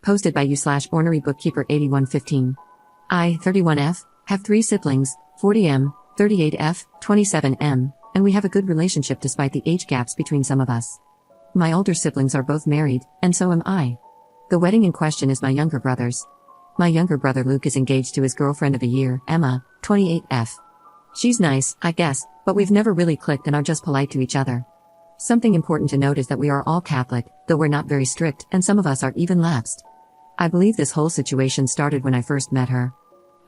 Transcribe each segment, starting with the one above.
Posted by you/ornery bookkeeper 8115. I, 31F, have 3 siblings, 40M, 38F, 27M, and we have a good relationship despite the age gaps between some of us. My older siblings are both married, and so am I. The wedding in question is my younger brother's. My younger brother Luke is engaged to his girlfriend of a year, Emma, 28F. She's nice, I guess, but we've never really clicked and are just polite to each other. Something important to note is that we are all Catholic, though we're not very strict, and some of us are even lapsed. I believe this whole situation started when I first met her.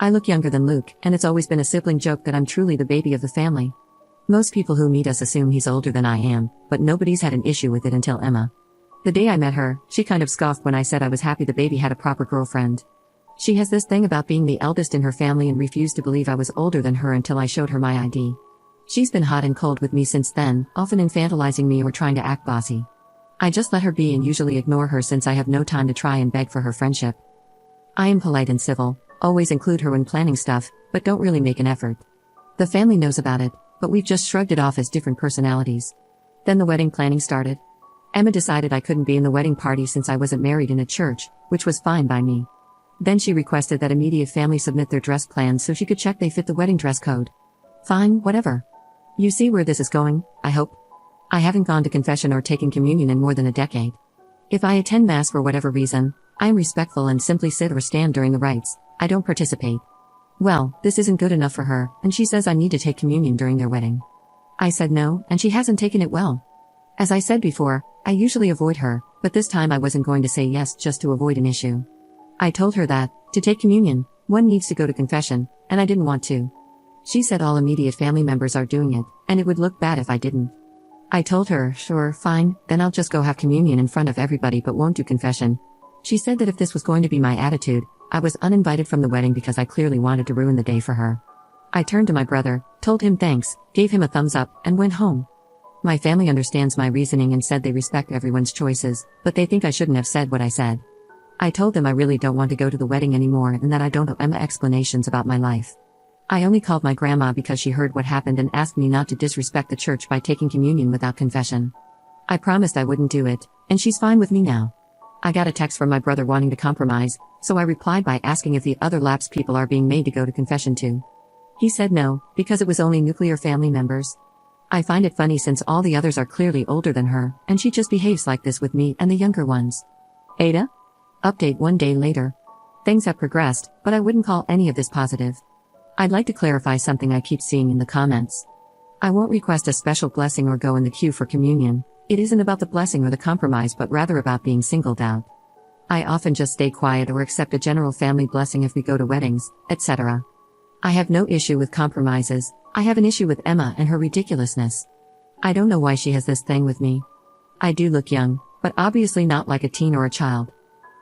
I look younger than Luke, and it's always been a sibling joke that I'm truly the baby of the family. Most people who meet us assume he's older than I am, but nobody's had an issue with it until Emma. The day I met her, she kind of scoffed when I said I was happy the baby had a proper girlfriend. She has this thing about being the eldest in her family and refused to believe I was older than her until I showed her my ID. She's been hot and cold with me since then, often infantilizing me or trying to act bossy. I just let her be and usually ignore her since I have no time to try and beg for her friendship. I am polite and civil, always include her when planning stuff, but don't really make an effort. The family knows about it, but we've just shrugged it off as different personalities. Then the wedding planning started. Emma decided I couldn't be in the wedding party since I wasn't married in a church, which was fine by me. Then she requested that immediate family submit their dress plans so she could check they fit the wedding dress code. Fine, whatever. You see where this is going, I hope? I haven't gone to confession or taken communion in more than a decade. If I attend Mass for whatever reason, I am respectful and simply sit or stand during the rites. I don't participate. Well, this isn't good enough for her, and she says I need to take communion during their wedding. I said no, and she hasn't taken it well. As I said before, I usually avoid her, but this time I wasn't going to say yes just to avoid an issue. I told her that, to take communion, one needs to go to confession, and I didn't want to. She said all immediate family members are doing it, and it would look bad if I didn't. I told her, sure, fine, then I'll just go have communion in front of everybody but won't do confession. She said that if this was going to be my attitude, I was uninvited from the wedding because I clearly wanted to ruin the day for her. I turned to my brother, told him thanks, gave him a thumbs up, and went home. My family understands my reasoning and said they respect everyone's choices, but they think I shouldn't have said what I said. I told them I really don't want to go to the wedding anymore and that I don't owe Emma explanations about my life. I only called my grandma because she heard what happened and asked me not to disrespect the church by taking communion without confession. I promised I wouldn't do it, and she's fine with me now. I got a text from my brother wanting to compromise, so I replied by asking if the other lapsed people are being made to go to confession too. He said no, because it was only nuclear family members. I find it funny since all the others are clearly older than her, and she just behaves like this with me and the younger ones. Ada? Update 1 day later. Things have progressed, but I wouldn't call any of this positive. I'd like to clarify something I keep seeing in the comments. I won't request a special blessing or go in the queue for communion. It isn't about the blessing or the compromise but rather about being singled out. I often just stay quiet or accept a general family blessing if we go to weddings, etc. I have no issue with compromises. I have an issue with Emma and her ridiculousness. I don't know why she has this thing with me. I do look young, but obviously not like a teen or a child.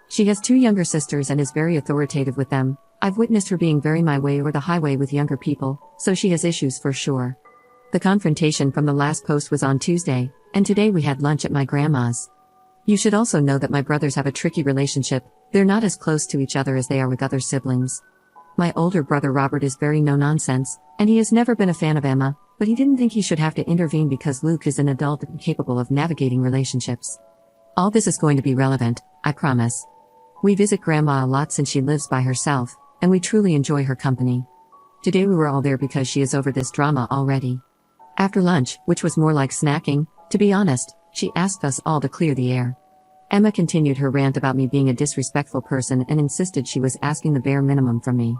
She has 2 younger sisters and is very authoritative with them. I've witnessed her being very my way or the highway with younger people, so she has issues for sure. The confrontation from the last post was on Tuesday, and today we had lunch at my grandma's. You should also know that my brothers have a tricky relationship. They're not as close to each other as they are with other siblings. My older brother Robert is very no-nonsense, and he has never been a fan of Emma, but he didn't think he should have to intervene because Luke is an adult and capable of navigating relationships. All this is going to be relevant, I promise. We visit Grandma a lot since she lives by herself, and we truly enjoy her company. Today we were all there because she is over this drama already. After lunch, which was more like snacking, to be honest, she asked us all to clear the air. Emma continued her rant about me being a disrespectful person and insisted she was asking the bare minimum from me.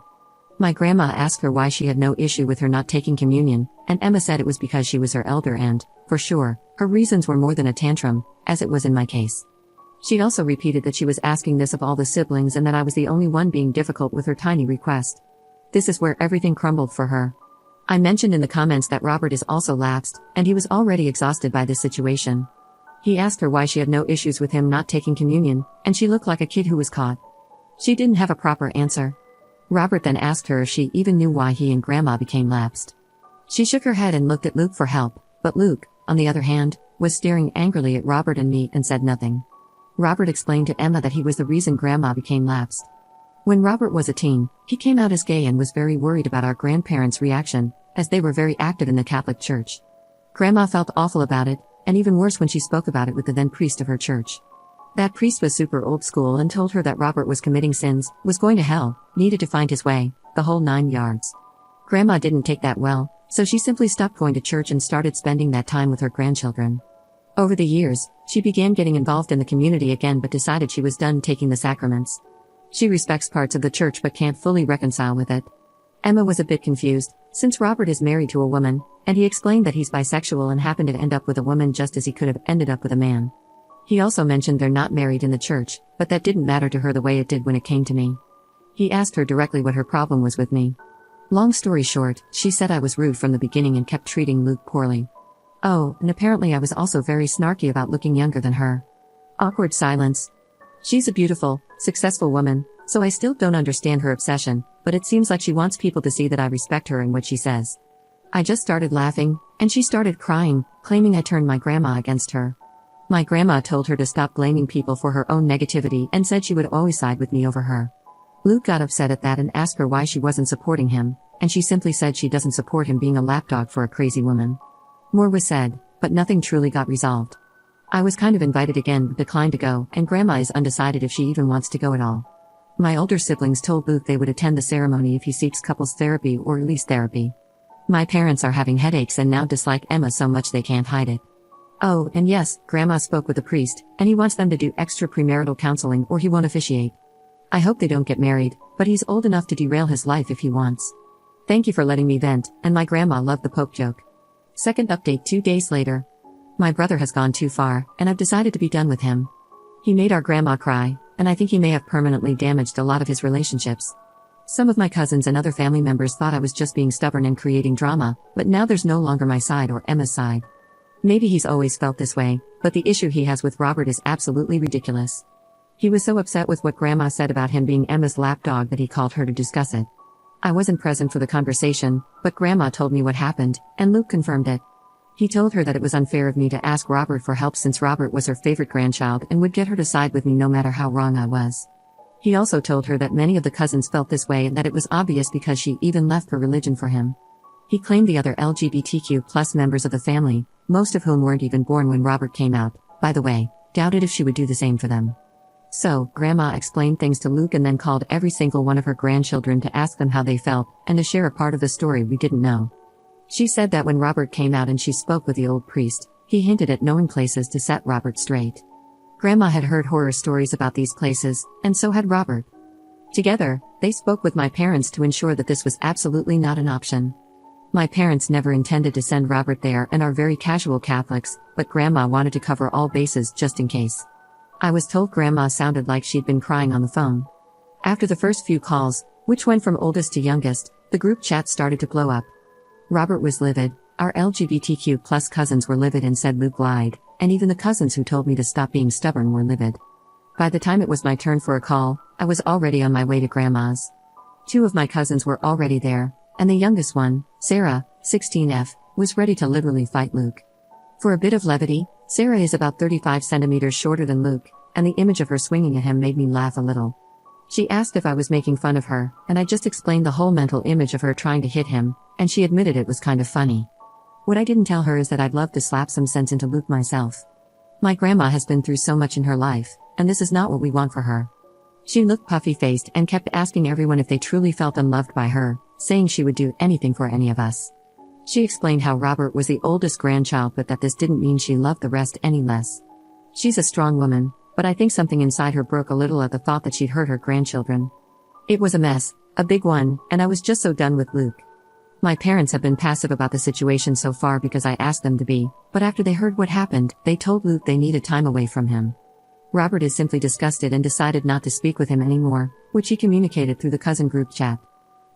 My grandma asked her why she had no issue with her not taking communion, and Emma said it was because she was her elder and, for sure, her reasons were more than a tantrum, as it was in my case. She also repeated that she was asking this of all the siblings and that I was the only one being difficult with her tiny request. This is where everything crumbled for her. I mentioned in the comments that Robert is also lapsed, and he was already exhausted by this situation. He asked her why she had no issues with him not taking communion, and she looked like a kid who was caught. She didn't have a proper answer. Robert then asked her if she even knew why he and Grandma became lapsed. She shook her head and looked at Luke for help, but Luke, on the other hand, was staring angrily at Robert and me and said nothing. Robert explained to Emma that he was the reason Grandma became lapsed. When Robert was a teen, he came out as gay and was very worried about our grandparents' reaction, as they were very active in the Catholic Church. Grandma felt awful about it, and even worse when she spoke about it with the then priest of her church. That priest was super old school and told her that Robert was committing sins, was going to hell, needed to find his way, the whole 9 yards. Grandma didn't take that well, so she simply stopped going to church and started spending that time with her grandchildren. Over the years, she began getting involved in the community again but decided she was done taking the sacraments. She respects parts of the church but can't fully reconcile with it. Emma was a bit confused, since Robert is married to a woman, and he explained that he's bisexual and happened to end up with a woman just as he could have ended up with a man. He also mentioned they're not married in the church, but that didn't matter to her the way it did when it came to me. He asked her directly what her problem was with me. Long story short, she said I was rude from the beginning and kept treating Luke poorly. Oh, and apparently I was also very snarky about looking younger than her. Awkward silence. She's a beautiful, successful woman, so I still don't understand her obsession, but it seems like she wants people to see that I respect her and what she says. I just started laughing, and she started crying, claiming I turned my grandma against her. My grandma told her to stop blaming people for her own negativity and said she would always side with me over her. Luke got upset at that and asked her why she wasn't supporting him, and she simply said she doesn't support him being a lapdog for a crazy woman. More was said, but nothing truly got resolved. I was kind of invited again but declined to go, and Grandma is undecided if she even wants to go at all. My older siblings told Luke they would attend the ceremony if he seeks couples therapy or release therapy. My parents are having headaches and now dislike Emma so much they can't hide it. Oh, and yes, Grandma spoke with the priest, and he wants them to do extra premarital counseling or he won't officiate. I hope they don't get married, but he's old enough to derail his life if he wants. Thank you for letting me vent, and my grandma loved the Pope joke. Second update 2 days later. My brother has gone too far, and I've decided to be done with him. He made our grandma cry, and I think he may have permanently damaged a lot of his relationships. Some of my cousins and other family members thought I was just being stubborn and creating drama, but now there's no longer my side or Emma's side. Maybe he's always felt this way, but the issue he has with Robert is absolutely ridiculous. He was so upset with what Grandma said about him being Emma's lapdog that he called her to discuss it. I wasn't present for the conversation, but Grandma told me what happened, and Luke confirmed it. He told her that it was unfair of me to ask Robert for help since Robert was her favorite grandchild and would get her to side with me no matter how wrong I was. He also told her that many of the cousins felt this way and that it was obvious because she even left her religion for him. He claimed the other LGBTQ+ members of the family, most of whom weren't even born when Robert came out, by the way, doubted if she would do the same for them. So, Grandma explained things to Luke and then called every single one of her grandchildren to ask them how they felt, and to share a part of the story we didn't know. She said that when Robert came out and she spoke with the old priest, he hinted at knowing places to set Robert straight. Grandma had heard horror stories about these places, and so had Robert. Together, they spoke with my parents to ensure that this was absolutely not an option. My parents never intended to send Robert there and are very casual Catholics, but Grandma wanted to cover all bases just in case. I was told Grandma sounded like she'd been crying on the phone. After the first few calls, which went from oldest to youngest, the group chat started to blow up. Robert was livid, our LGBTQ+ cousins were livid and said Luke lied, and even the cousins who told me to stop being stubborn were livid. By the time it was my turn for a call, I was already on my way to Grandma's. 2 of my cousins were already there, and the youngest one, Sarah, 16F, was ready to literally fight Luke. For a bit of levity, Sarah is about 35 centimeters shorter than Luke, and the image of her swinging at him made me laugh a little. She asked if I was making fun of her, and I just explained the whole mental image of her trying to hit him, and she admitted it was kind of funny. What I didn't tell her is that I'd love to slap some sense into Luke myself. My grandma has been through so much in her life, and this is not what we want for her. She looked puffy-faced and kept asking everyone if they truly felt unloved by her, saying she would do anything for any of us. She explained how Robert was the oldest grandchild but that this didn't mean she loved the rest any less. She's a strong woman, but I think something inside her broke a little at the thought that she'd hurt her grandchildren. It was a mess, a big one, and I was just so done with Luke. My parents have been passive about the situation so far because I asked them to be, but after they heard what happened, they told Luke they needed time away from him. Robert is simply disgusted and decided not to speak with him anymore, which he communicated through the cousin group chat.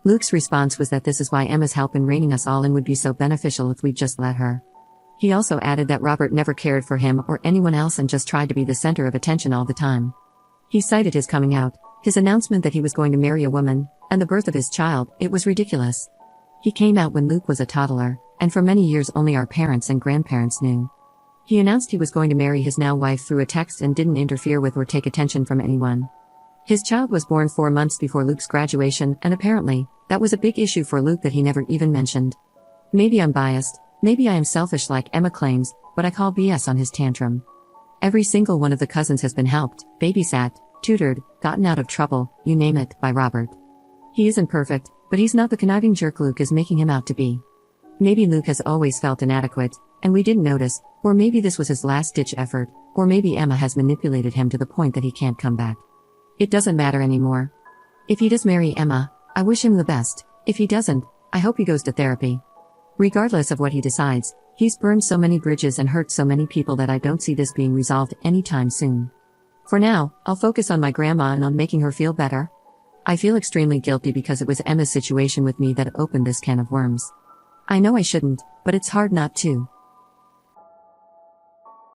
Luke's response was that this is why Emma's help in reining us all in would be so beneficial if we'd just let her. He also added that Robert never cared for him or anyone else and just tried to be the center of attention all the time. He cited his coming out, his announcement that he was going to marry a woman, and the birth of his child. It was ridiculous. He came out when Luke was a toddler, and for many years only our parents and grandparents knew. He announced he was going to marry his now wife through a text and didn't interfere with or take attention from anyone. His child was born 4 months before Luke's graduation, and apparently, that was a big issue for Luke that he never even mentioned. Maybe I'm biased, maybe I am selfish like Emma claims, but I call BS on his tantrum. Every single one of the cousins has been helped, babysat, tutored, gotten out of trouble, you name it, by Robert. He isn't perfect, but he's not the conniving jerk Luke is making him out to be. Maybe Luke has always felt inadequate, and we didn't notice, or maybe this was his last-ditch effort, or maybe Emma has manipulated him to the point that he can't come back. It doesn't matter anymore. If he does marry Emma, I wish him the best. If he doesn't, I hope he goes to therapy. Regardless of what he decides, he's burned so many bridges and hurt so many people that I don't see this being resolved anytime soon. For now, I'll focus on my grandma and on making her feel better. I feel extremely guilty because it was Emma's situation with me that opened this can of worms. I know I shouldn't, but it's hard not to.